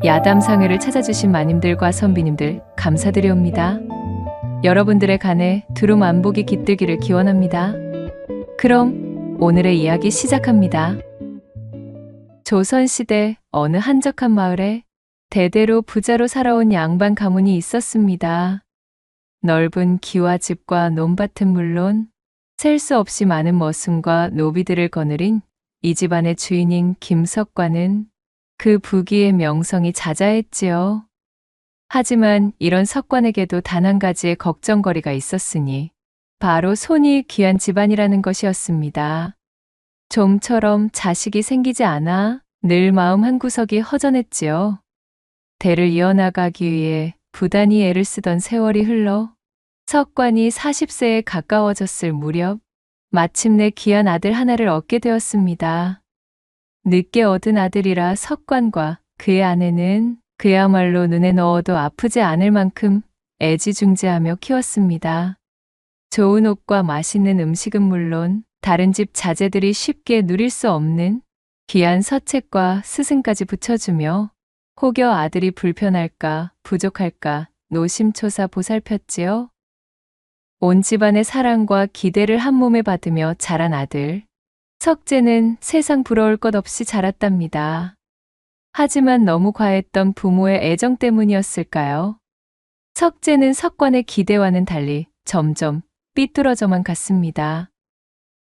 야담상회를 찾아주신 마님들과 선비님들 감사드리옵니다. 여러분들의 간에 두루 안복이 깃들기를 기원합니다. 그럼 오늘의 이야기 시작합니다. 조선시대 어느 한적한 마을에 대대로 부자로 살아온 양반 가문이 있었습니다. 넓은 기와 집과 논밭은 물론 셀 수 없이 많은 머슴과 노비들을 거느린 이 집안의 주인인 김석과는 그 부귀의 명성이 자자했지요. 하지만 이런 석관에게도 단 한 가지의 걱정거리가 있었으니 바로 손이 귀한 집안이라는 것이었습니다. 좀처럼 자식이 생기지 않아 늘 마음 한구석이 허전했지요. 대를 이어나가기 위해 부단히 애를 쓰던 세월이 흘러 석관이 40세에 가까워졌을 무렵 마침내 귀한 아들 하나를 얻게 되었습니다. 늦게 얻은 아들이라 석관과 그의 아내는 그야말로 눈에 넣어도 아프지 않을 만큼 애지중지하며 키웠습니다. 좋은 옷과 맛있는 음식은 물론 다른 집 자제들이 쉽게 누릴 수 없는 귀한 서책과 스승까지 붙여주며 혹여 아들이 불편할까 부족할까 노심초사 보살폈지요. 온 집안의 사랑과 기대를 한 몸에 받으며 자란 아들 석재는 세상 부러울 것 없이 자랐답니다. 하지만 너무 과했던 부모의 애정 때문이었을까요? 석재는 석관의 기대와는 달리 점점 삐뚤어져만 갔습니다.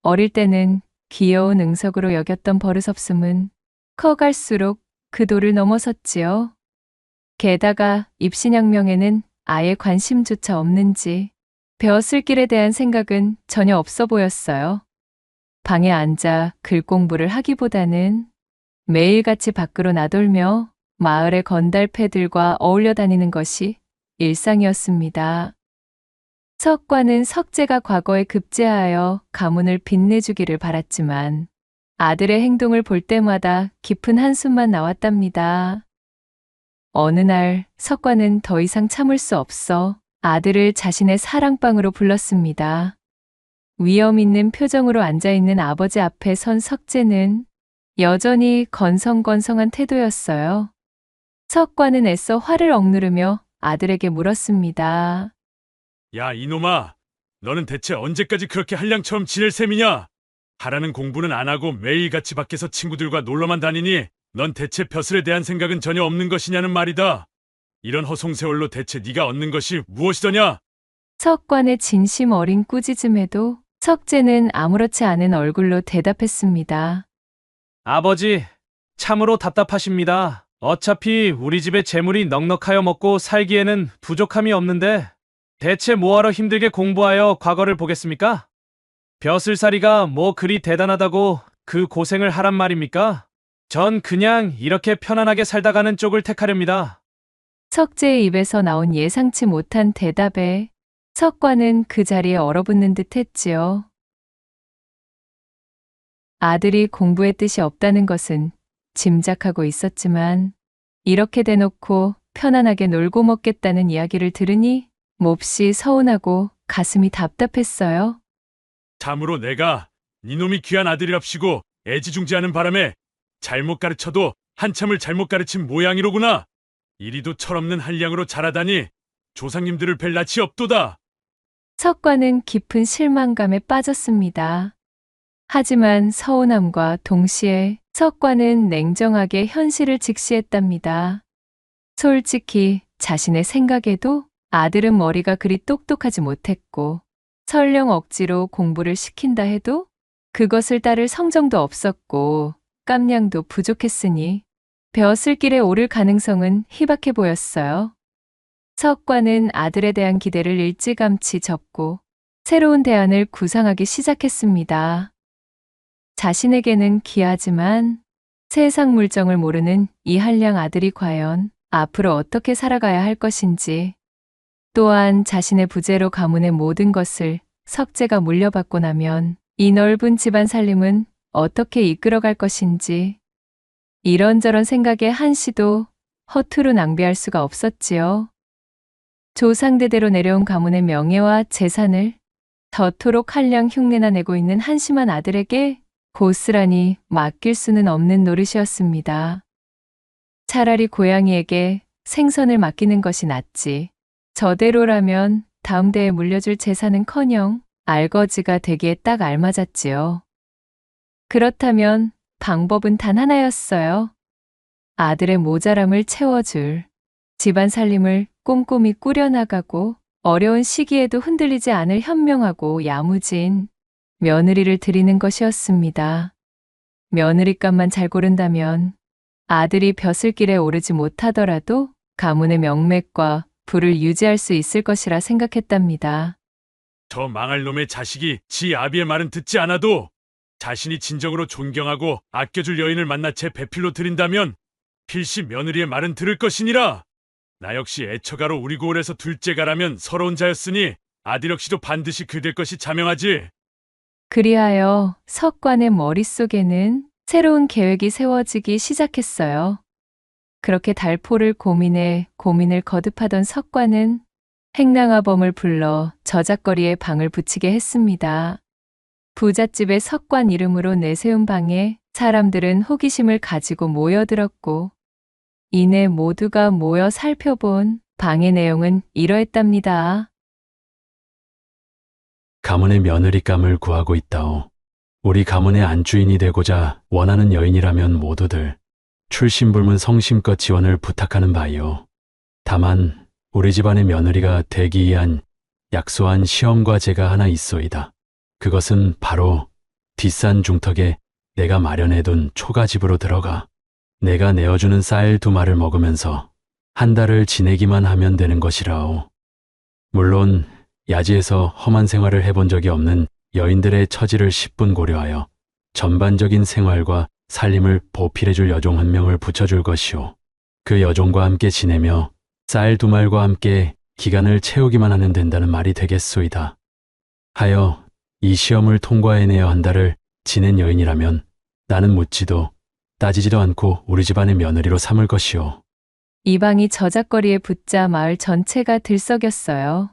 어릴 때는 귀여운 응석으로 여겼던 버릇없음은 커갈수록 그 도를 넘어섰지요. 게다가 입신양명에는 아예 관심조차 없는지 배웠을 길에 대한 생각은 전혀 없어 보였어요. 방에 앉아 글 공부를 하기보다는 매일같이 밖으로 나돌며 마을의 건달패들과 어울려 다니는 것이 일상이었습니다. 석관은 석재가 과거에 급제하여 가문을 빛내주기를 바랐지만 아들의 행동을 볼 때마다 깊은 한숨만 나왔답니다. 어느 날 석관은 더 이상 참을 수 없어 아들을 자신의 사랑방으로 불렀습니다. 위험 있는 표정으로 앉아있는 아버지 앞에 선 석재는 여전히 건성건성한 태도였어요. 석관은 애써 화를 억누르며 아들에게 물었습니다. 야, 이놈아, 너는 대체 언제까지 그렇게 한량처럼 지낼 셈이냐? 하라는 공부는 안 하고 매일같이 밖에서 친구들과 놀러만 다니니 넌 대체 벼슬에 대한 생각은 전혀 없는 것이냐는 말이다. 이런 허송세월로 대체 네가 얻는 것이 무엇이더냐? 석관의 진심 어린 꾸짖음에도 석재는 아무렇지 않은 얼굴로 대답했습니다. 아버지, 참으로 답답하십니다. 어차피 우리 집에 재물이 넉넉하여 먹고 살기에는 부족함이 없는데 대체 뭐하러 힘들게 공부하여 과거를 보겠습니까? 벼슬살이가 뭐 그리 대단하다고 그 고생을 하란 말입니까? 전 그냥 이렇게 편안하게 살다가는 쪽을 택하렵니다. 석재의 입에서 나온 예상치 못한 대답에 석관은 그 자리에 얼어붙는 듯 했지요. 아들이 공부에 뜻이 없다는 것은 짐작하고 있었지만 이렇게 대놓고 편안하게 놀고 먹겠다는 이야기를 들으니 몹시 서운하고 가슴이 답답했어요. 참으로 내가 니놈이 귀한 아들이랍시고 애지중지하는 바람에 잘못 가르쳐도 한참을 잘못 가르친 모양이로구나. 이리도 철없는 한량으로 자라다니 조상님들을 뵐 낯이 없도다. 석관은 깊은 실망감에 빠졌습니다. 하지만 서운함과 동시에 석관은 냉정하게 현실을 직시했답니다. 솔직히 자신의 생각에도 아들은 머리가 그리 똑똑하지 못했고 설령 억지로 공부를 시킨다 해도 그것을 따를 성정도 없었고 깜냥도 부족했으니 배웠을 길에 오를 가능성은 희박해 보였어요. 석관은 아들에 대한 기대를 일찌감치 접고 새로운 대안을 구상하기 시작했습니다. 자신에게는 귀하지만 세상 물정을 모르는 이 한량 아들이 과연 앞으로 어떻게 살아가야 할 것인지, 또한 자신의 부재로 가문의 모든 것을 석재가 물려받고 나면 이 넓은 집안 살림은 어떻게 이끌어갈 것인지, 이런저런 생각에 한시도 허투루 낭비할 수가 없었지요. 조상대대로 내려온 가문의 명예와 재산을 저토록 한량 흉내나 내고 있는 한심한 아들에게 고스란히 맡길 수는 없는 노릇이었습니다. 차라리 고양이에게 생선을 맡기는 것이 낫지. 저대로라면 다음 대에 물려줄 재산은커녕 알거지가 되기에 딱 알맞았지요. 그렇다면 방법은 단 하나였어요. 아들의 모자람을 채워줄, 집안 살림을 꼼꼼히 꾸려나가고 어려운 시기에도 흔들리지 않을 현명하고 야무진 며느리를 드리는 것이었습니다. 며느리감만 잘 고른다면 아들이 벼슬길에 오르지 못하더라도 가문의 명맥과 부를 유지할 수 있을 것이라 생각했답니다. 저 망할 놈의 자식이 지 아비의 말은 듣지 않아도 자신이 진정으로 존경하고 아껴줄 여인을 만나 제 배필로 드린다면 필시 며느리의 말은 들을 것이니라. 나 역시 애처가로 우리 고을에서 둘째가라면 서러운 자였으니 아들 역시도 반드시 그될 것이 자명하지. 그리하여 석관의 머릿속에는 새로운 계획이 세워지기 시작했어요. 그렇게 달포를 고민해 고민을 거듭하던 석관은 행랑아범을 불러 저작거리에 방을 붙이게 했습니다. 부잣집의 석관 이름으로 내세운 방에 사람들은 호기심을 가지고 모여들었고 이내 모두가 모여 살펴본 방의 내용은 이러했답니다. 가문의 며느리감을 구하고 있다오. 우리 가문의 안주인이 되고자 원하는 여인이라면 모두들 출신불문 성심껏 지원을 부탁하는 바이오. 다만 우리 집안의 며느리가 되기 위한 약소한 시험과 제가 하나 있소이다. 그것은 바로 뒷산 중턱에 내가 마련해둔 초가집으로 들어가 내가 내어주는 쌀 2마를 먹으면서 한 달을 지내기만 하면 되는 것이라오. 물론 야지에서 험한 생활을 해본 적이 없는 여인들의 처지를 10분 고려하여 전반적인 생활과 살림을 보필해줄 여종 1명을 붙여줄 것이오. 그 여종과 함께 지내며 쌀 2말과 함께 기간을 채우기만 하면 된다는 말이 되겠소이다. 하여 이 시험을 통과해내어 한 달을 지낸 여인이라면 나는 묻지도 따지지도 않고 우리 집안의 며느리로 삼을 것이오. 이 방이 저작거리에 붙자 마을 전체가 들썩였어요.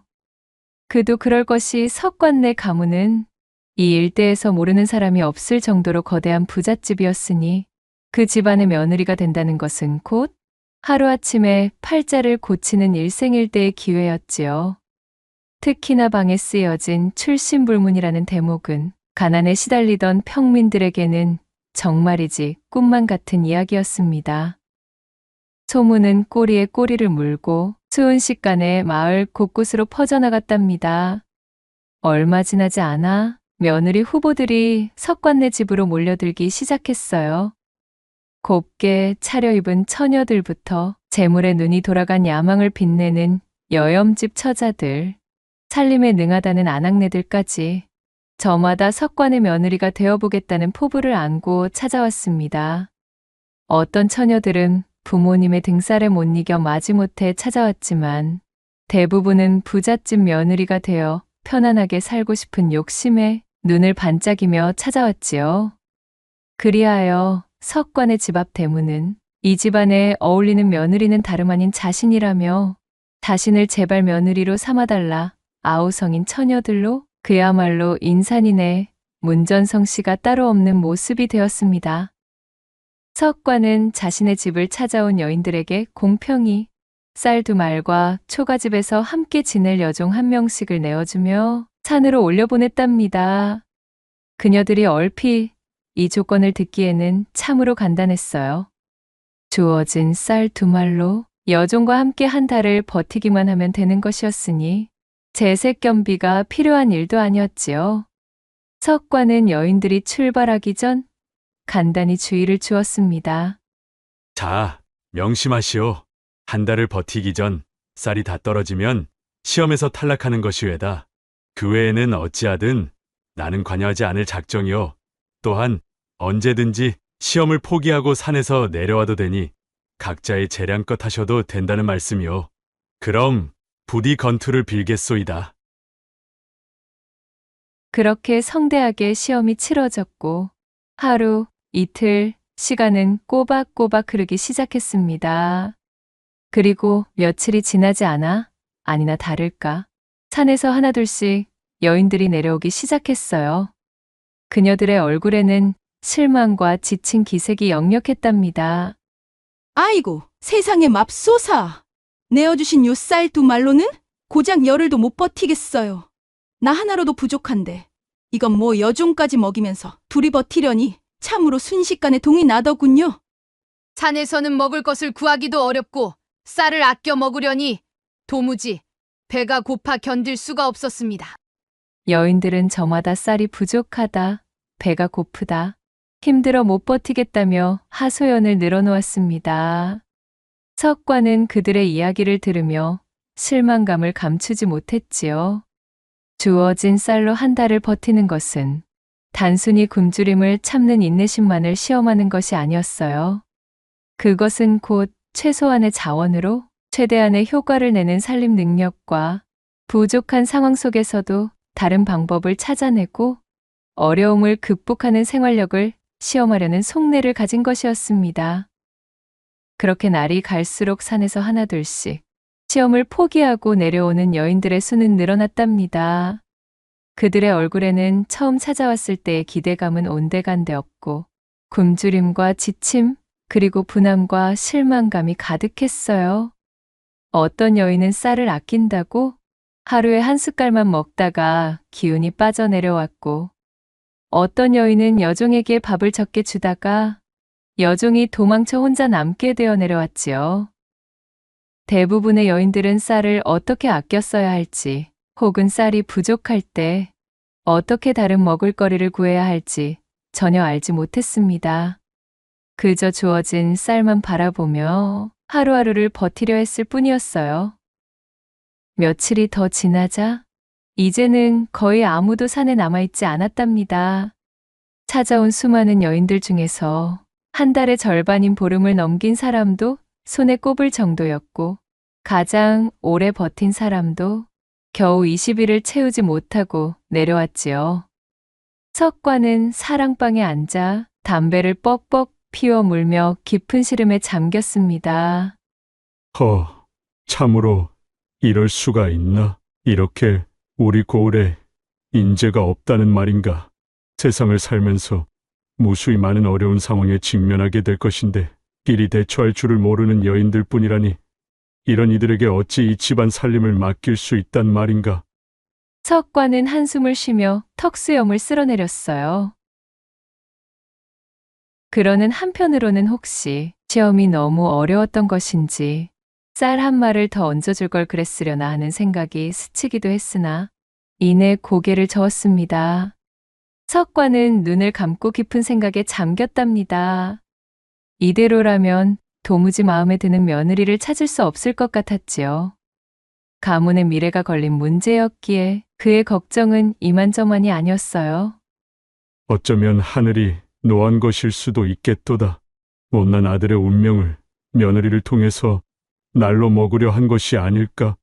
그도 그럴 것이 석관내 가문은 이 일대에서 모르는 사람이 없을 정도로 거대한 부잣집이었으니 그 집안의 며느리가 된다는 것은 곧 하루아침에 팔자를 고치는 일생일대의 기회였지요. 특히나 방에 쓰여진 출신불문이라는 대목은 가난에 시달리던 평민들에게는 정말이지 꿈만 같은 이야기였습니다. 소문은 꼬리에 꼬리를 물고 순식간에 마을 곳곳으로 퍼져나갔답니다. 얼마 지나지 않아 며느리 후보들이 석관네 집으로 몰려들기 시작했어요. 곱게 차려입은 처녀들부터 재물에 눈이 돌아간 야망을 빛내는 여염집 처자들, 살림에 능하다는 아낙네들까지 저마다 석관의 며느리가 되어보겠다는 포부를 안고 찾아왔습니다. 어떤 처녀들은 부모님의 등살에 못 이겨 마지못해 찾아왔지만 대부분은 부잣집 며느리가 되어 편안하게 살고 싶은 욕심에 눈을 반짝이며 찾아왔지요. 그리하여 석관의 집 앞 대문은 이 집안에 어울리는 며느리는 다름 아닌 자신이라며 자신을 제발 며느리로 삼아달라 아우성인 처녀들로 그야말로 인산인해 문전성시가 따로 없는 모습이 되었습니다. 석관은 자신의 집을 찾아온 여인들에게 공평히 쌀 2말과 초가집에서 함께 지낼 여종 1명씩을 내어주며 산으로 올려보냈답니다. 그녀들이 얼핏 이 조건을 듣기에는 참으로 간단했어요. 주어진 쌀 2말로 여종과 함께 한 달을 버티기만 하면 되는 것이었으니 재색견비가 필요한 일도 아니었지요. 석관은 여인들이 출발하기 전 간단히 주의를 주었습니다. 자, 명심하시오. 한 달을 버티기 전 쌀이 다 떨어지면 시험에서 탈락하는 것이 외다. 그 외에는 어찌하든 나는 관여하지 않을 작정이요. 또한 언제든지 시험을 포기하고 산에서 내려와도 되니 각자의 재량껏 하셔도 된다는 말씀이요. 그럼 부디 건투를 빌겠소이다. 그렇게 성대하게 시험이 치러졌고 하루, 이틀, 시간은 꼬박꼬박 흐르기 시작했습니다. 그리고 며칠이 지나지 않아 아니나 다를까 산에서 하나둘씩 여인들이 내려오기 시작했어요. 그녀들의 얼굴에는 실망과 지친 기색이 역력했답니다. 아이고, 세상에 맙소사. 내어주신 요 쌀 두 말로는 고작 열흘도 못 버티겠어요. 나 하나로도 부족한데 이건 뭐 여종까지 먹이면서 둘이 버티려니 참으로 순식간에 동이 나더군요. 산에서는 먹을 것을 구하기도 어렵고 쌀을 아껴 먹으려니 도무지 배가 고파 견딜 수가 없었습니다. 여인들은 저마다 쌀이 부족하다, 배가 고프다, 힘들어 못 버티겠다며 하소연을 늘어놓았습니다. 석관은 그들의 이야기를 들으며 실망감을 감추지 못했지요. 주어진 쌀로 한 달을 버티는 것은 단순히 굶주림을 참는 인내심만을 시험하는 것이 아니었어요. 그것은 곧 최소한의 자원으로 최대한의 효과를 내는 살림 능력과 부족한 상황 속에서도 다른 방법을 찾아내고 어려움을 극복하는 생활력을 시험하려는 속내를 가진 것이었습니다. 그렇게 날이 갈수록 산에서 하나둘씩 시험을 포기하고 내려오는 여인들의 수는 늘어났답니다. 그들의 얼굴에는 처음 찾아왔을 때의 기대감은 온데간데 없고 굶주림과 지침, 그리고 분함과 실망감이 가득했어요. 어떤 여인은 쌀을 아낀다고 하루에 한 숟갈만 먹다가 기운이 빠져내려왔고, 어떤 여인은 여종에게 밥을 적게 주다가 여종이 도망쳐 혼자 남게 되어 내려왔지요. 대부분의 여인들은 쌀을 어떻게 아껴 써야 할지, 혹은 쌀이 부족할 때 어떻게 다른 먹을거리를 구해야 할지 전혀 알지 못했습니다. 그저 주어진 쌀만 바라보며 하루하루를 버티려 했을 뿐이었어요. 며칠이 더 지나자 이제는 거의 아무도 산에 남아있지 않았답니다. 찾아온 수많은 여인들 중에서 한 달의 절반인 보름을 넘긴 사람도 손에 꼽을 정도였고, 가장 오래 버틴 사람도 겨우 20일을 채우지 못하고 내려왔지요. 석관은 사랑방에 앉아 담배를 뻑뻑 피워 물며 깊은 시름에 잠겼습니다. 참으로 이럴 수가 있나? 이렇게 우리 고을에 인재가 없다는 말인가? 세상을 살면서 무수히 많은 어려운 상황에 직면하게 될 것인데 끼리 대처할 줄을 모르는 여인들 뿐이라니, 이런 이들에게 어찌 이 집안 살림을 맡길 수 있단 말인가? 석관은 한숨을 쉬며 턱수염을 쓸어내렸어요. 그러는 한편으로는 혹시 시험이 너무 어려웠던 것인지 쌀 한 말을 더 얹어줄 걸 그랬으려나 하는 생각이 스치기도 했으나 이내 고개를 저었습니다. 석관은 눈을 감고 깊은 생각에 잠겼답니다. 이대로라면 도무지 마음에 드는 며느리를 찾을 수 없을 것 같았지요. 가문의 미래가 걸린 문제였기에 그의 걱정은 이만저만이 아니었어요. 어쩌면 하늘이 노한 것일 수도 있겠도다. 못난 아들의 운명을 며느리를 통해서 날로 먹으려 한 것이 아닐까?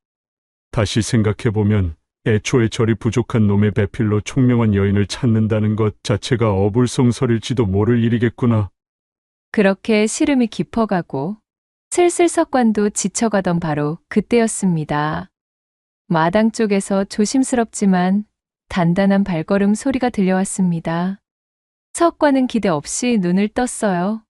다시 생각해보면 애초에 저리 부족한 놈의 배필로 총명한 여인을 찾는다는 것 자체가 어불성설일지도 모를 일이겠구나. 그렇게 시름이 깊어가고 슬슬 석관도 지쳐가던 바로 그때였습니다. 마당 쪽에서 조심스럽지만 단단한 발걸음 소리가 들려왔습니다. 석관은 기대 없이 눈을 떴어요.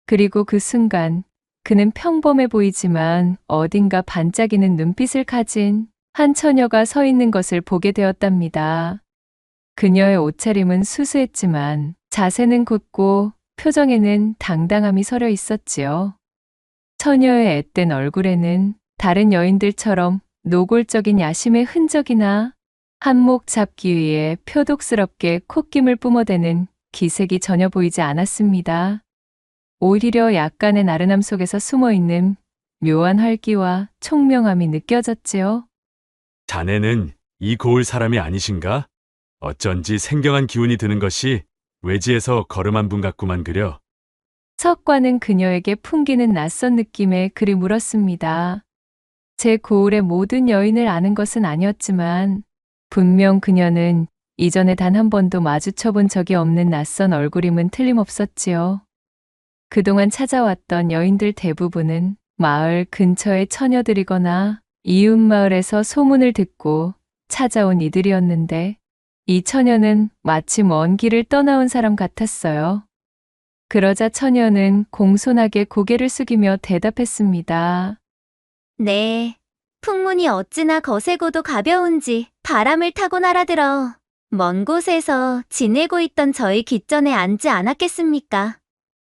그리고 그 순간 그는 평범해 보이지만 어딘가 반짝이는 눈빛을 가진 한 처녀가 서 있는 것을 보게 되었답니다. 그녀의 옷차림은 수수했지만 자세는 곧고 표정에는 당당함이 서려 있었지요. 처녀의 앳된 얼굴에는 다른 여인들처럼 노골적인 야심의 흔적이나 한몫 잡기 위해 표독스럽게 콧김을 뿜어대는 기색이 전혀 보이지 않았습니다. 오히려 약간의 나른함 속에서 숨어있는 묘한 활기와 총명함이 느껴졌지요. 자네는 이 고을 사람이 아니신가? 어쩐지 생경한 기운이 드는 것이 외지에서 걸음한 분 같구만 그려. 석관은 그녀에게 풍기는 낯선 느낌에 그리 물었습니다. 제 고을의 모든 여인을 아는 것은 아니었지만 분명 그녀는 이전에 단 한 번도 마주쳐본 적이 없는 낯선 얼굴임은 틀림없었지요. 그동안 찾아왔던 여인들 대부분은 마을 근처의 처녀들이거나 이웃 마을에서 소문을 듣고 찾아온 이들이었는데 이 처녀는 마치 먼 길을 떠나온 사람 같았어요. 그러자 처녀는 공손하게 고개를 숙이며 대답했습니다. 네. 풍문이 어찌나 거세고도 가벼운지 바람을 타고 날아들어 먼 곳에서 지내고 있던 저희 귓전에 앉지 않았겠습니까?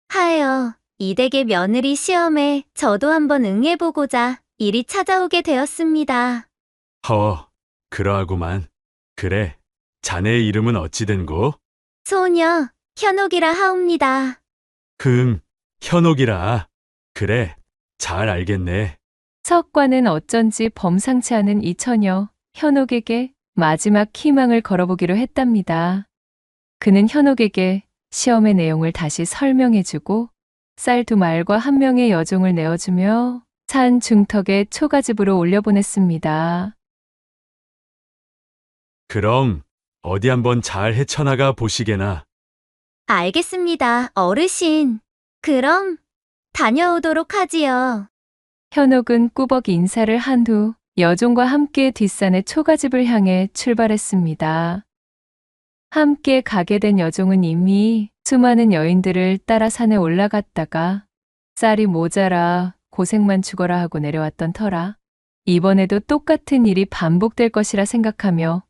하여 이 댁의 며느리 시험에 저도 한번 응해보고자 이리 찾아오게 되었습니다. 그러하구만. 그래, 자네의 이름은 어찌 된고? 소녀 현옥이라 하옵니다. 현옥이라. 그래, 잘 알겠네. 서옥과는 어쩐지 범상치 않은 이 처녀 현옥에게 마지막 희망을 걸어보기로 했답니다. 그는 현옥에게 시험의 내용을 다시 설명해주고 쌀 2말과 1명의 여종을 내어주며 산 중턱에 초가집으로 올려보냈습니다. 그럼 어디 한번 잘 헤쳐나가 보시게나. 알겠습니다, 어르신. 그럼 다녀오도록 하지요. 현옥은 꾸벅 인사를 한 후 여종과 함께 뒷산의 초가집을 향해 출발했습니다. 함께 가게 된 여종은 이미 수많은 여인들을 따라 산에 올라갔다가 쌀이 모자라 고생만 죽어라 하고 내려왔던 터라 이번에도 똑같은 일이 반복될 것이라 생각하며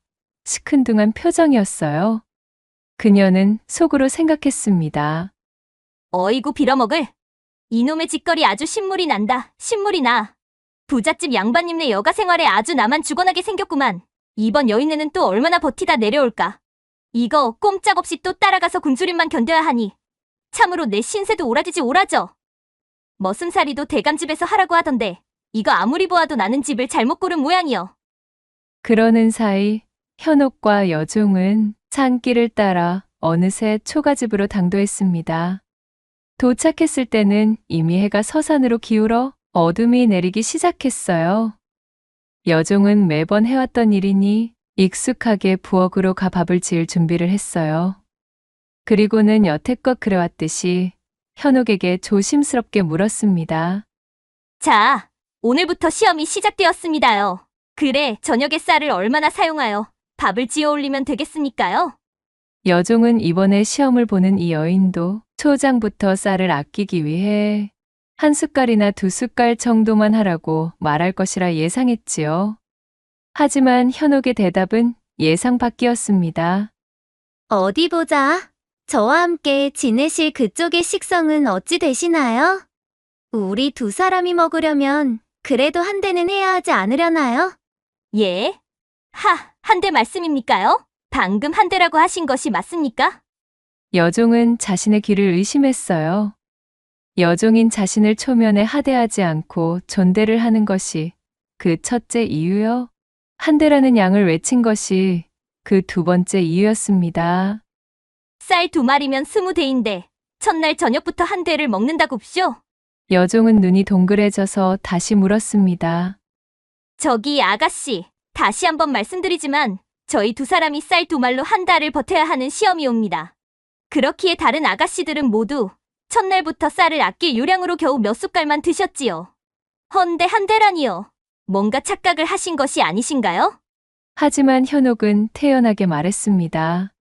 시큰둥한 표정이었어요. 그녀는 속으로 생각했습니다. 어이구 빌어먹을. 이놈의 짓거리 아주 신물이 난다. 신물이 나. 부잣집 양반님네 여가 생활에 아주 나만 죽어나게 생겼구만. 이번 여인네는 또 얼마나 버티다 내려올까. 이거 꼼짝없이 또 따라가서 굶주림만 견뎌야 하니 참으로 내 신세도 오라지지 오라져. 머슴살이도 대감집에서 하라고 하던데 이거 아무리 보아도 나는 집을 잘못 고른 모양이여. 그러는 사이 현옥과 여종은 산길을 따라 어느새 초가집으로 당도했습니다. 도착했을 때는 이미 해가 서산으로 기울어 어둠이 내리기 시작했어요. 여종은 매번 해왔던 일이니 익숙하게 부엌으로 가 밥을 지을 준비를 했어요. 그리고는 여태껏 그래왔듯이 현옥에게 조심스럽게 물었습니다. 자, 오늘부터 시험이 시작되었습니다요. 그래, 저녁에 쌀을 얼마나 사용하여 밥을 지어 올리면 되겠습니까요? 여종은 이번에 시험을 보는 이 여인도 초장부터 쌀을 아끼기 위해 1숟갈이나 2숟갈 정도만 하라고 말할 것이라 예상했지요. 하지만 현옥의 대답은 예상 밖이었습니다. 어디 보자. 저와 함께 지내실 그쪽의 식성은 어찌 되시나요? 우리 2사람이 먹으려면 그래도 한 대는 해야 하지 않으려나요? 예? 한 대 말씀입니까요? 방금 한 대라고 하신 것이 맞습니까? 여종은 자신의 귀를 의심했어요. 여종인 자신을 초면에 하대하지 않고 존대를 하는 것이 그 첫째 이유요. 한 대라는 양을 외친 것이 그 2번째 이유였습니다. 쌀 2마리면 20대인데 첫날 저녁부터 한 대를 먹는다굽쇼? 여종은 눈이 동그래져서 다시 물었습니다. 저기 아가씨, 다시 한번 말씀드리지만 저희 2사람이 쌀 2말로 한 달을 버텨야 하는 시험이 옵니다. 그렇기에 다른 아가씨들은 모두 첫날부터 쌀을 아낄 요량으로 겨우 몇 숟갈만 드셨지요. 헌데 한 대라니요. 뭔가 착각을 하신 것이 아니신가요? 하지만 현옥은 태연하게 말했습니다.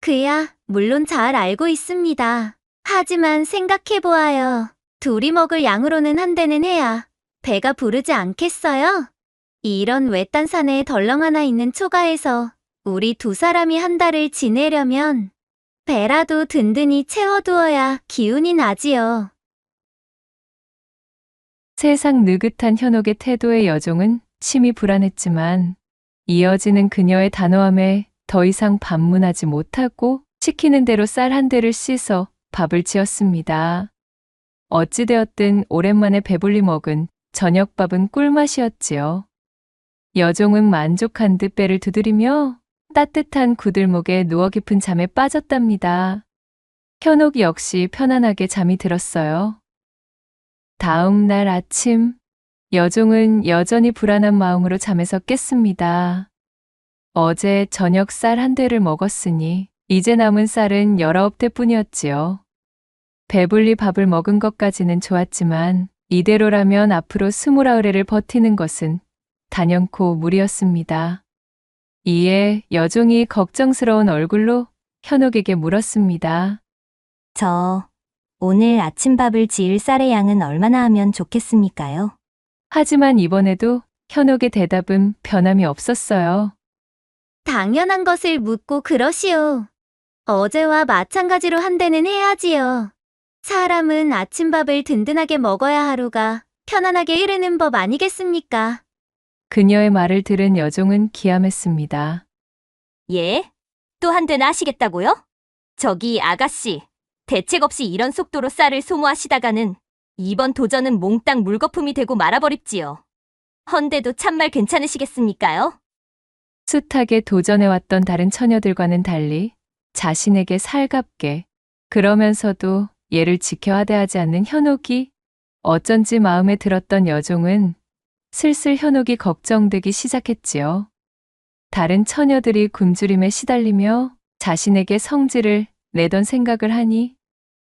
그야 물론 잘 알고 있습니다. 하지만 생각해보아요. 둘이 먹을 양으로는 한 대는 해야 배가 부르지 않겠어요? 이런 외딴 산에 덜렁 하나 있는 초가에서 우리 2사람이 한 달을 지내려면 배라도 든든히 채워두어야 기운이 나지요. 세상 느긋한 현옥의 태도에 여종은 심히 불안했지만 이어지는 그녀의 단호함에 더 이상 반문하지 못하고 시키는 대로 쌀 한 대를 씻어 밥을 지었습니다. 어찌되었든 오랜만에 배불리 먹은 저녁밥은 꿀맛이었지요. 여종은 만족한 듯 배를 두드리며 따뜻한 구들목에 누워 깊은 잠에 빠졌답니다. 현옥 역시 편안하게 잠이 들었어요. 다음 날 아침, 여종은 여전히 불안한 마음으로 잠에서 깼습니다. 어제 저녁 쌀 한 대를 먹었으니 이제 남은 쌀은 19대뿐이었지요. 배불리 밥을 먹은 것까지는 좋았지만 이대로라면 앞으로 29회를 버티는 것은 단연코 무리였습니다. 이에 여종이 걱정스러운 얼굴로 현옥에게 물었습니다. 저 오늘 아침밥을 지을 쌀의 양은 얼마나 하면 좋겠습니까요? 하지만 이번에도 현옥의 대답은 변함이 없었어요. 당연한 것을 묻고 그러시오. 어제와 마찬가지로 한 대는 해야지요. 사람은 아침밥을 든든하게 먹어야 하루가 편안하게 흐르는 법 아니겠습니까? 그녀의 말을 들은 여종은 기함했습니다. 예? 또 한 대나 하시겠다고요? 저기 아가씨, 대책 없이 이런 속도로 쌀을 소모하시다가는 이번 도전은 몽땅 물거품이 되고 말아버립지요. 헌데도 참말 괜찮으시겠습니까요? 숱하게 도전해왔던 다른 처녀들과는 달리 자신에게 살갑게 그러면서도 얘를 지켜 하대하지 않는 현옥이 어쩐지 마음에 들었던 여종은 슬슬 현옥이 걱정되기 시작했지요. 다른 처녀들이 굶주림에 시달리며 자신에게 성질을 내던 생각을 하니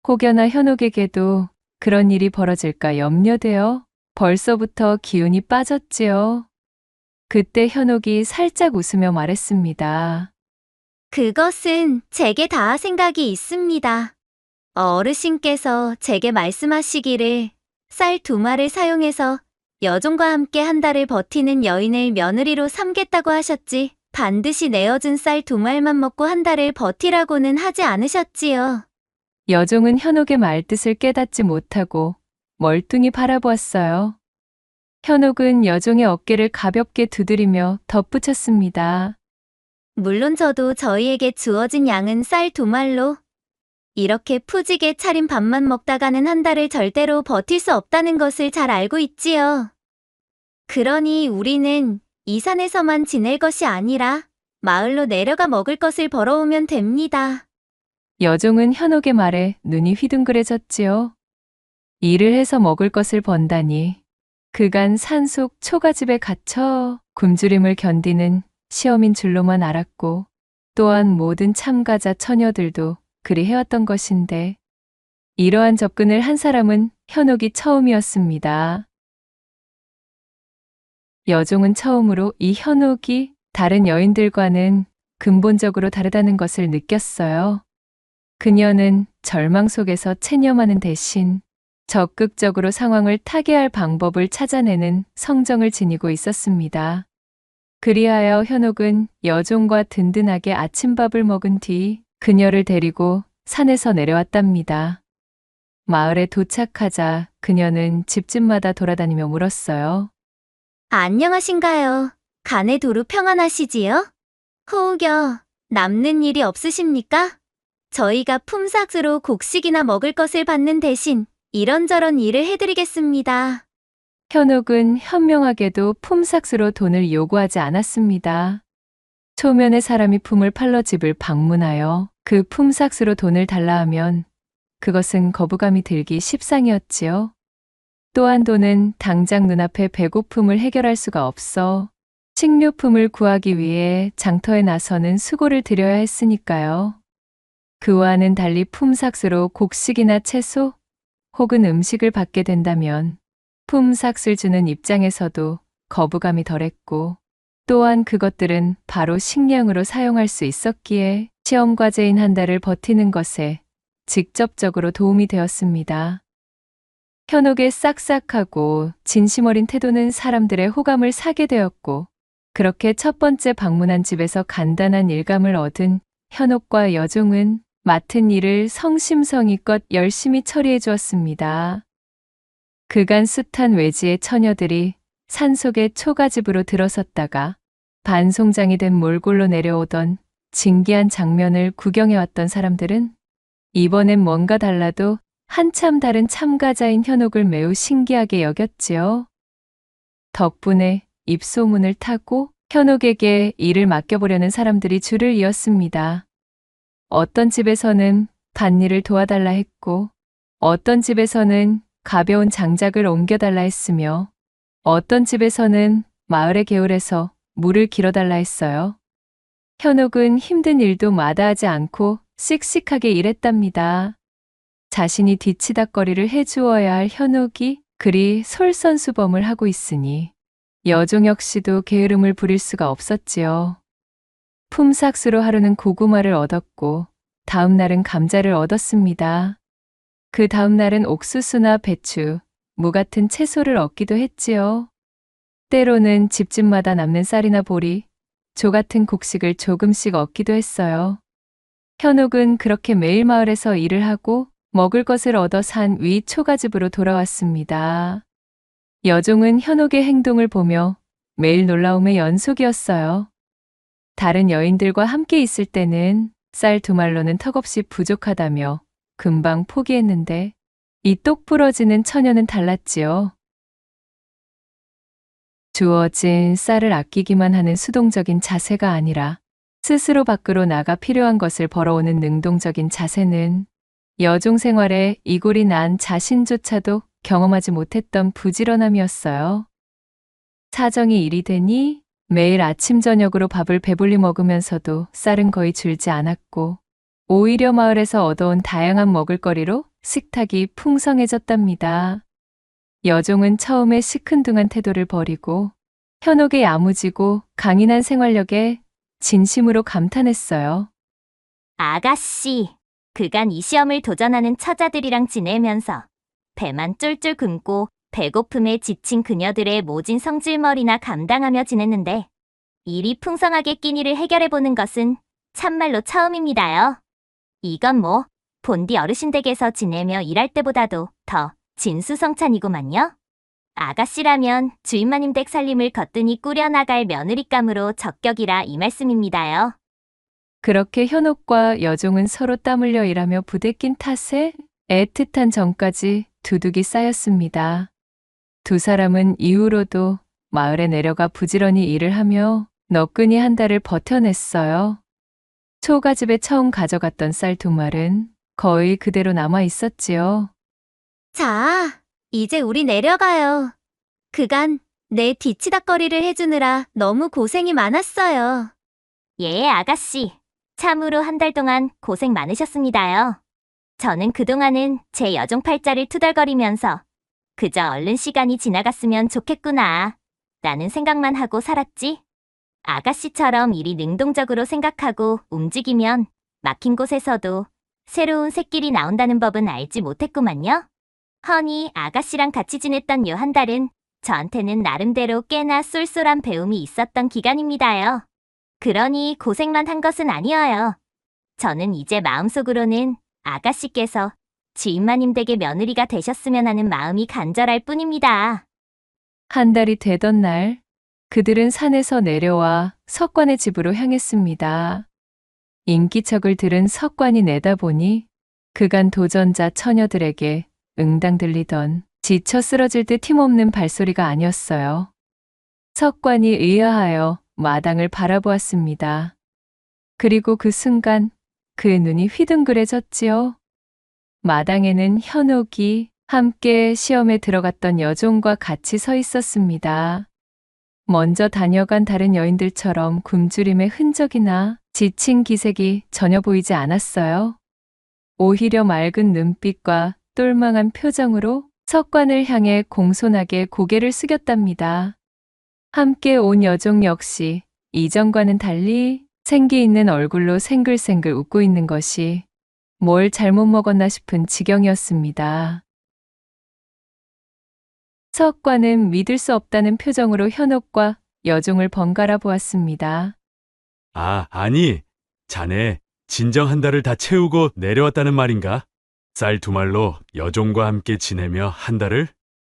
혹여나 현옥에게도 그런 일이 벌어질까 염려되어 벌써부터 기운이 빠졌지요. 그때 현옥이 살짝 웃으며 말했습니다. 그것은 제게 다 생각이 있습니다. 어르신께서 제게 말씀하시기를 쌀 2마를 사용해서 여종과 함께 한 달을 버티는 여인을 며느리로 삼겠다고 하셨지 반드시 내어준 쌀 2말만 먹고 한 달을 버티라고는 하지 않으셨지요. 여종은 현옥의 말뜻을 깨닫지 못하고 멀뚱히 바라보았어요. 현옥은 여종의 어깨를 가볍게 두드리며 덧붙였습니다. 물론 저도 저희에게 주어진 양은 쌀 2말로 이렇게 푸지게 차린 밥만 먹다가는 한 달을 절대로 버틸 수 없다는 것을 잘 알고 있지요. 그러니 우리는 이 산에서만 지낼 것이 아니라 마을로 내려가 먹을 것을 벌어오면 됩니다. 여종은 현옥의 말에 눈이 휘둥그레졌지요. 일을 해서 먹을 것을 번다니 그간 산속 초가집에 갇혀 굶주림을 견디는 시험인 줄로만 알았고 또한 모든 참가자 처녀들도 그리 해왔던 것인데 이러한 접근을 한 사람은 현옥이 처음이었습니다. 여종은 처음으로 이 현옥이 다른 여인들과는 근본적으로 다르다는 것을 느꼈어요. 그녀는 절망 속에서 체념하는 대신 적극적으로 상황을 타개할 방법을 찾아내는 성정을 지니고 있었습니다. 그리하여 현옥은 여종과 든든하게 아침밥을 먹은 뒤 그녀를 데리고 산에서 내려왔답니다. 마을에 도착하자 그녀는 집집마다 돌아다니며 물었어요. 안녕하신가요? 간에 두루 평안하시지요? 호우겨, 남는 일이 없으십니까? 저희가 품삯으로 곡식이나 먹을 것을 받는 대신 이런저런 일을 해드리겠습니다. 현옥은 현명하게도 품삯으로 돈을 요구하지 않았습니다. 초면의 사람이 품을 팔러 집을 방문하여 그 품삯으로 돈을 달라 하면 그것은 거부감이 들기 십상이었지요. 또한 돈은 당장 눈앞의 배고픔을 해결할 수가 없어 식료품을 구하기 위해 장터에 나서는 수고를 들여야 했으니까요. 그와는 달리 품삯으로 곡식이나 채소 혹은 음식을 받게 된다면 품삯을 주는 입장에서도 거부감이 덜했고 또한 그것들은 바로 식량으로 사용할 수 있었기에 시험 과제인 한 달을 버티는 것에 직접적으로 도움이 되었습니다. 현옥의 싹싹하고 진심 어린 태도는 사람들의 호감을 사게 되었고 그렇게 첫 번째 방문한 집에서 간단한 일감을 얻은 현옥과 여종은 맡은 일을 성심성의껏 열심히 처리해 주었습니다. 그간 숱한 외지의 처녀들이 산속의 초가집으로 들어섰다가 반송장이 된 몰골로 내려오던 진기한 장면을 구경해왔던 사람들은 이번엔 뭔가 달라도 한참 다른 참가자인 현옥을 매우 신기하게 여겼지요. 덕분에 입소문을 타고 현옥에게 일을 맡겨보려는 사람들이 줄을 이었습니다. 어떤 집에서는 밭일을 도와달라 했고 어떤 집에서는 가벼운 장작을 옮겨달라 했으며 어떤 집에서는 마을의 개울에서 물을 길어달라 했어요. 현옥은 힘든 일도 마다하지 않고 씩씩하게 일했답니다. 자신이 뒤치다꺼리를 해주어야 할 현옥이 그리 솔선수범을 하고 있으니 여종 역시도 게으름을 부릴 수가 없었지요. 품삯으로 하루는 고구마를 얻었고 다음 날은 감자를 얻었습니다. 그 다음 날은 옥수수나 배추, 무 같은 채소를 얻기도 했지요. 때로는 집집마다 남는 쌀이나 보리, 조 같은 곡식을 조금씩 얻기도 했어요. 현옥은 그렇게 매일 마을에서 일을 하고 먹을 것을 얻어 산 위 초가집으로 돌아왔습니다. 여종은 현옥의 행동을 보며 매일 놀라움의 연속이었어요. 다른 여인들과 함께 있을 때는 쌀 2말로는 턱없이 부족하다며 금방 포기했는데 이 똑 부러지는 처녀는 달랐지요. 주어진 쌀을 아끼기만 하는 수동적인 자세가 아니라 스스로 밖으로 나가 필요한 것을 벌어오는 능동적인 자세는 여종 생활에 이골이 난 자신조차도 경험하지 못했던 부지런함이었어요. 사정이 일이 되니 매일 아침 저녁으로 밥을 배불리 먹으면서도 쌀은 거의 줄지 않았고 오히려 마을에서 얻어온 다양한 먹을거리로 식탁이 풍성해졌답니다. 여종은 처음에 시큰둥한 태도를 버리고 현옥의 야무지고 강인한 생활력에 진심으로 감탄했어요. 아가씨, 그간 이 시험을 도전하는 처자들이랑 지내면서 배만 쫄쫄 굶고 배고픔에 지친 그녀들의 모진 성질머리나 감당하며 지냈는데 일이 풍성하게 끼니를 해결해보는 것은 참말로 처음입니다요. 이건 뭐 본디 어르신 댁에서 지내며 일할 때보다도 더 진수성찬이구만요. 아가씨라면 주인마님 댁 살림을 거뜬히 꾸려나갈 며느리감으로 적격이라 이 말씀입니다요. 그렇게 현옥과 여종은 서로 땀 흘려 일하며 부대낀 탓에 애틋한 정까지 두둑이 쌓였습니다. 두 사람은 이후로도 마을에 내려가 부지런히 일을 하며 너끈히 한 달을 버텨냈어요. 초가집에 처음 가져갔던 쌀 2말은 거의 그대로 남아 있었지요. 자, 이제 우리 내려가요. 그간 내 뒤치다꺼리를 해주느라 너무 고생이 많았어요. 예, 아가씨. 참으로 한 달 동안 고생 많으셨습니다요. 저는 그동안은 제 여종 팔자를 투덜거리면서 그저 얼른 시간이 지나갔으면 좋겠구나 라는 생각만 하고 살았지. 아가씨처럼 일이 능동적으로 생각하고 움직이면 막힌 곳에서도 새로운 샛길이 나온다는 법은 알지 못했구만요. 허니 아가씨랑 같이 지냈던 요 한 달은 저한테는 나름대로 꽤나 쏠쏠한 배움이 있었던 기간입니다요. 그러니 고생만 한 것은 아니어요. 저는 이제 마음속으로는 아가씨께서 주인마님 댁의 며느리가 되셨으면 하는 마음이 간절할 뿐입니다. 한 달이 되던 날, 그들은 산에서 내려와 석관의 집으로 향했습니다. 인기척을 들은 석관이 내다보니 그간 도전자 처녀들에게 응당 들리던 지쳐 쓰러질 듯 힘없는 발소리가 아니었어요. 석관이 의아하여 마당을 바라보았습니다. 그리고 그 순간 그 눈이 휘둥그레졌지요. 마당에는 현옥이 함께 시험에 들어갔던 여종과 같이 서 있었습니다. 먼저 다녀간 다른 여인들처럼 굶주림의 흔적이나 지친 기색이 전혀 보이지 않았어요. 오히려 맑은 눈빛과 똘망한 표정으로 석관을 향해 공손하게 고개를 숙였답니다. 함께 온 여종 역시 이전과는 달리 생기 있는 얼굴로 생글생글 웃고 있는 것이 뭘 잘못 먹었나 싶은 지경이었습니다. 석관은 믿을 수 없다는 표정으로 현옥과 여종을 번갈아 보았습니다. 아니, 자네 진정 한 달을 다 채우고 내려왔다는 말인가? 쌀 2말로 여종과 함께 지내며 한 달을?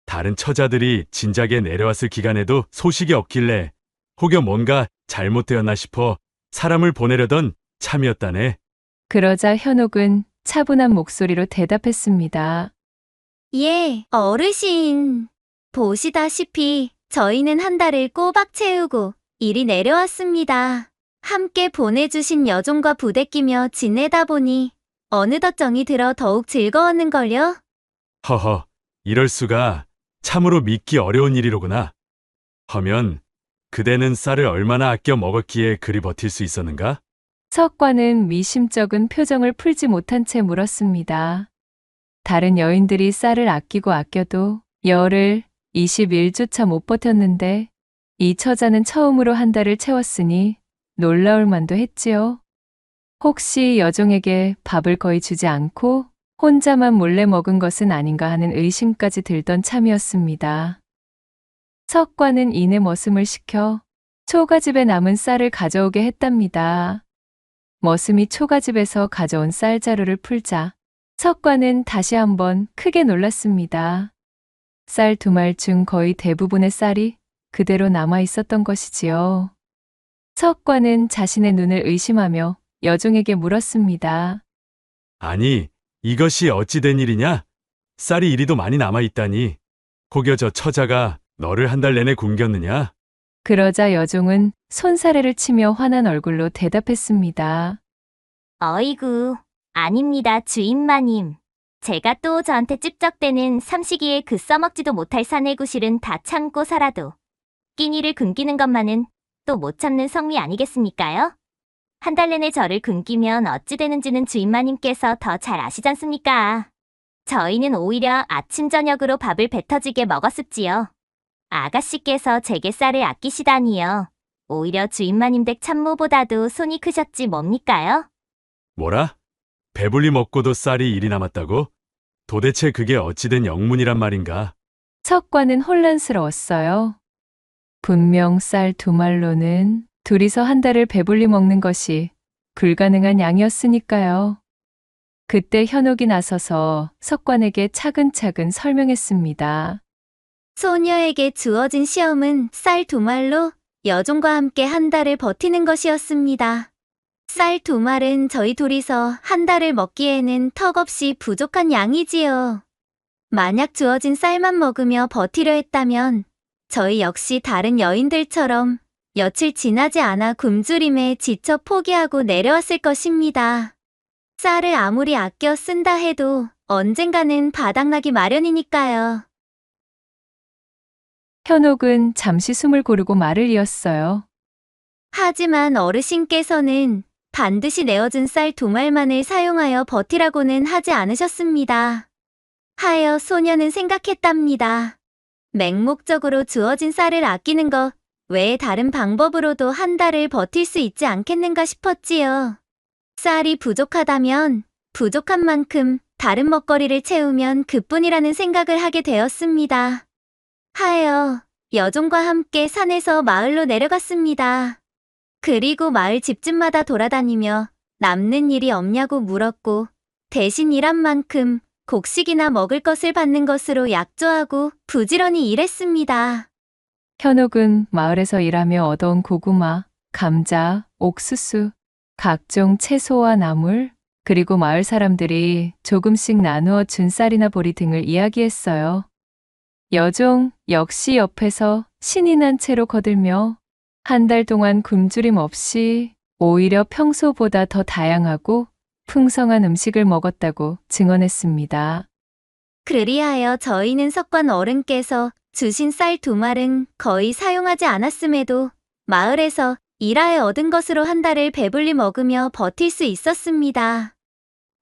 다른 처자들이 진작에 내려왔을 기간에도 소식이 없길래 혹여 뭔가 잘못되었나 싶어 사람을 보내려던 참이었다네. 그러자 현옥은 차분한 목소리로 대답했습니다. 예, 어르신. 보시다시피 저희는 한 달을 꼬박 채우고 이리 내려왔습니다. 함께 보내주신 여종과 부대끼며 지내다 보니 어느덧 정이 들어 더욱 즐거웠는걸요? 허허, 이럴 수가. 참으로 믿기 어려운 일이로구나. 허면 그대는 쌀을 얼마나 아껴 먹었기에 그리 버틸 수 있었는가? 석관은 미심쩍은 표정을 풀지 못한 채 물었습니다. 다른 여인들이 쌀을 아끼고 아껴도 열흘 20일조차 못 버텼는데 이 처자는 처음으로 한 달을 채웠으니 놀라울 만도 했지요. 혹시 여종에게 밥을 거의 주지 않고 혼자만 몰래 먹은 것은 아닌가 하는 의심까지 들던 참이었습니다. 석과는 이내 머슴을 시켜 초가집에 남은 쌀을 가져오게 했답니다. 머슴이 초가집에서 가져온 쌀 자루를 풀자 석과는 다시 한번 크게 놀랐습니다. 쌀 2말 중 거의 대부분의 쌀이 그대로 남아 있었던 것이지요. 석과는 자신의 눈을 의심하며 여종에게 물었습니다. 아니, 이것이 어찌 된 일이냐? 쌀이 이리도 많이 남아있다니. 혹여 저 처자가 너를 한 달 내내 굶겼느냐? 그러자 여종은 손사래를 치며 화난 얼굴로 대답했습니다. 어이구, 아닙니다, 주인마님. 제가 또 저한테 찝적대는 삼시기에 그 써먹지도 못할 사내구실은 다 참고 살아도 끼니를 굶기는 것만은 또 못 참는 성미 아니겠습니까요? 한 달 내내 저를 굶기면 어찌 되는지는 주인마님께서 더 잘 아시잖습니까? 저희는 오히려 아침 저녁으로 밥을 배 터지게 먹었습지요. 아가씨께서 제게 쌀을 아끼시다니요. 오히려 주인마님 댁 참모보다도 손이 크셨지 뭡니까요? 뭐라? 배불리 먹고도 쌀이 일이 남았다고? 도대체 그게 어찌 된 영문이란 말인가? 석과는 혼란스러웠어요. 분명 쌀 2말로는 둘이서 한 달을 배불리 먹는 것이 불가능한 양이었으니까요. 그때 현옥이 나서서 석관에게 차근차근 설명했습니다. 소녀에게 주어진 시험은 쌀 2말로 여종과 함께 한 달을 버티는 것이었습니다. 쌀 2말은 저희 둘이서 한 달을 먹기에는 턱없이 부족한 양이지요. 만약 주어진 쌀만 먹으며 버티려 했다면 저희 역시 다른 여인들처럼 며칠 지나지 않아 굶주림에 지쳐 포기하고 내려왔을 것입니다. 쌀을 아무리 아껴 쓴다 해도 언젠가는 바닥나기 마련이니까요. 현옥은 잠시 숨을 고르고 말을 이었어요. 하지만 어르신께서는 반드시 내어준 쌀 2말만을 사용하여 버티라고는 하지 않으셨습니다. 하여 소녀는 생각했답니다. 맹목적으로 주어진 쌀을 아끼는 것 외에 다른 방법으로도 한 달을 버틸 수 있지 않겠는가 싶었지요. 쌀이 부족하다면 부족한 만큼 다른 먹거리를 채우면 그뿐이라는 생각을 하게 되었습니다. 하여 여종과 함께 산에서 마을로 내려갔습니다. 그리고 마을 집집마다 돌아다니며 남는 일이 없냐고 물었고 대신 일한 만큼 곡식이나 먹을 것을 받는 것으로 약조하고 부지런히 일했습니다. 현옥은 마을에서 일하며 얻어온 고구마, 감자, 옥수수, 각종 채소와 나물, 그리고 마을 사람들이 조금씩 나누어 준 쌀이나 보리 등을 이야기했어요. 여종 역시 옆에서 신이 난 채로 거들며 한 달 동안 굶주림 없이 오히려 평소보다 더 다양하고 풍성한 음식을 먹었다고 증언했습니다. 그리하여 저희는 석관 어른께서 주신 쌀 2말은 거의 사용하지 않았음에도 마을에서 일하여 얻은 것으로 한 달을 배불리 먹으며 버틸 수 있었습니다.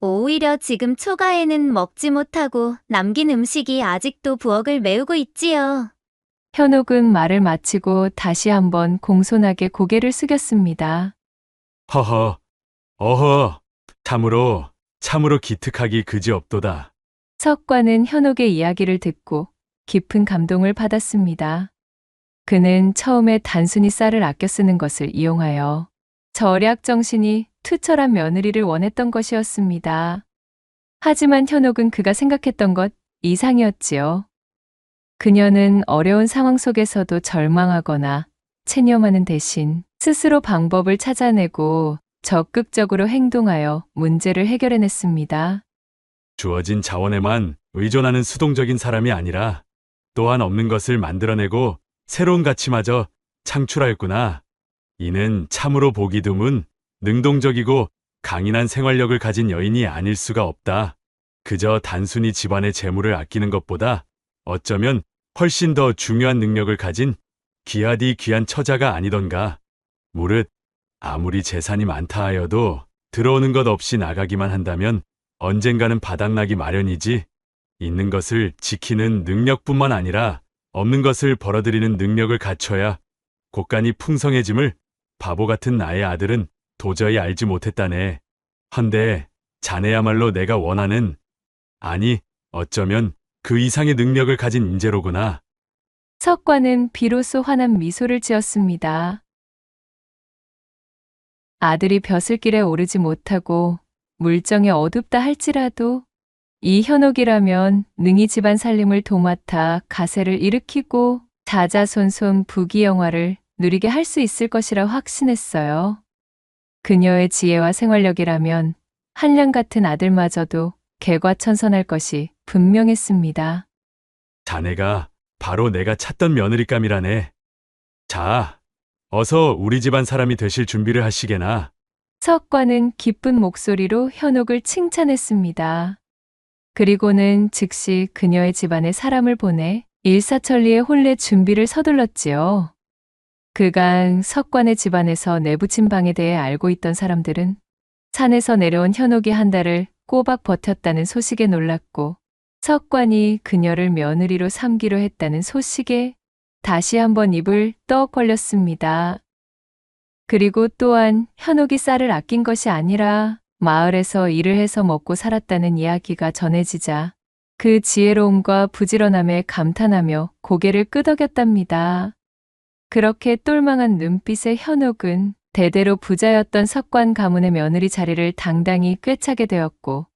오히려 지금 초가에는 먹지 못하고 남긴 음식이 아직도 부엌을 메우고 있지요. 현옥은 말을 마치고 다시 한번 공손하게 고개를 숙였습니다. 허허, 어허, 참으로 기특하기 그지없도다. 석과는 현옥의 이야기를 듣고 깊은 감동을 받았습니다. 그는 처음에 단순히 쌀을 아껴 쓰는 것을 이용하여 절약 정신이 투철한 며느리를 원했던 것이었습니다. 하지만 현옥은 그가 생각했던 것 이상이었지요. 그녀는 어려운 상황 속에서도 절망하거나 체념하는 대신 스스로 방법을 찾아내고 적극적으로 행동하여 문제를 해결해냈습니다. 주어진 자원에만 의존하는 수동적인 사람이 아니라 또한 없는 것을 만들어내고 새로운 가치마저 창출하였구나. 이는 참으로 보기 드문 능동적이고 강인한 생활력을 가진 여인이 아닐 수가 없다. 그저 단순히 집안의 재물을 아끼는 것보다 어쩌면 훨씬 더 중요한 능력을 가진 귀하디 귀한 처자가 아니던가. 무릇 아무리 재산이 많다 하여도 들어오는 것 없이 나가기만 한다면 언젠가는 바닥나기 마련이지. 있는 것을 지키는 능력뿐만 아니라 없는 것을 벌어들이는 능력을 갖춰야 곳간이 풍성해짐을 바보 같은 나의 아들은 도저히 알지 못했다네. 헌데 자네야말로 내가 원하는 아니, 어쩌면 그 이상의 능력을 가진 인재로구나. 석관은 비로소 환한 미소를 지었습니다. 아들이 벼슬길에 오르지 못하고 물정에 어둡다 할지라도 이 현옥이라면 능히 집안 살림을 도맡아 가세를 일으키고 자자손손 부귀영화를 누리게 할 수 있을 것이라 확신했어요. 그녀의 지혜와 생활력이라면 한량 같은 아들마저도 개과천선할 것이 분명했습니다. 자네가 바로 내가 찾던 며느리감이라네. 자, 어서 우리 집안 사람이 되실 준비를 하시게나. 석관은 기쁜 목소리로 현옥을 칭찬했습니다. 그리고는 즉시 그녀의 집안에 사람을 보내 일사천리의 혼례 준비를 서둘렀지요. 그간 석관의 집안에서 내부친 방에 대해 알고 있던 사람들은 산에서 내려온 현옥이 한 달을 꼬박 버텼다는 소식에 놀랐고 석관이 그녀를 며느리로 삼기로 했다는 소식에 다시 한번 입을 떡 벌렸습니다. 그리고 또한 현옥이 쌀을 아낀 것이 아니라 마을에서 일을 해서 먹고 살았다는 이야기가 전해지자 그 지혜로움과 부지런함에 감탄하며 고개를 끄덕였답니다. 그렇게 똘망한 눈빛의 현옥은 대대로 부자였던 석관 가문의 며느리 자리를 당당히 꿰차게 되었고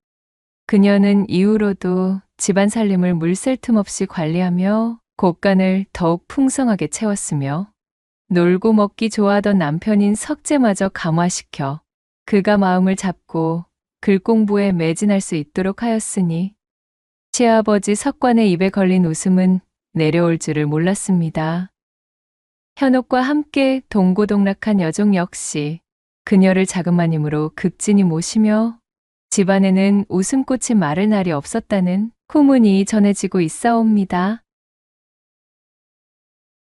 그녀는 이후로도 집안 살림을 물샐 틈 없이 관리하며 곳간을 더욱 풍성하게 채웠으며 놀고 먹기 좋아하던 남편인 석재마저 감화시켜 그가 마음을 잡고 글 공부에 매진할 수 있도록 하였으니 시아버지 석관의 입에 걸린 웃음은 내려올 줄을 몰랐습니다. 현옥과 함께 동고동락한 여종 역시 그녀를 자그마님으로 극진히 모시며 집안에는 웃음꽃이 마를 날이 없었다는 후문이 전해지고 있사옵니다.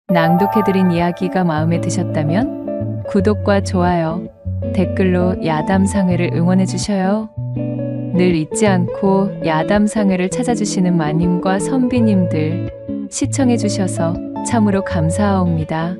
낭독해드린 이야기가 마음에 드셨다면 구독과 좋아요, 댓글로 야담상회를 응원해 주셔요. 늘 잊지 않고 야담상회를 찾아주시는 마님과 선비님들 시청해 주셔서 참으로 감사하옵니다.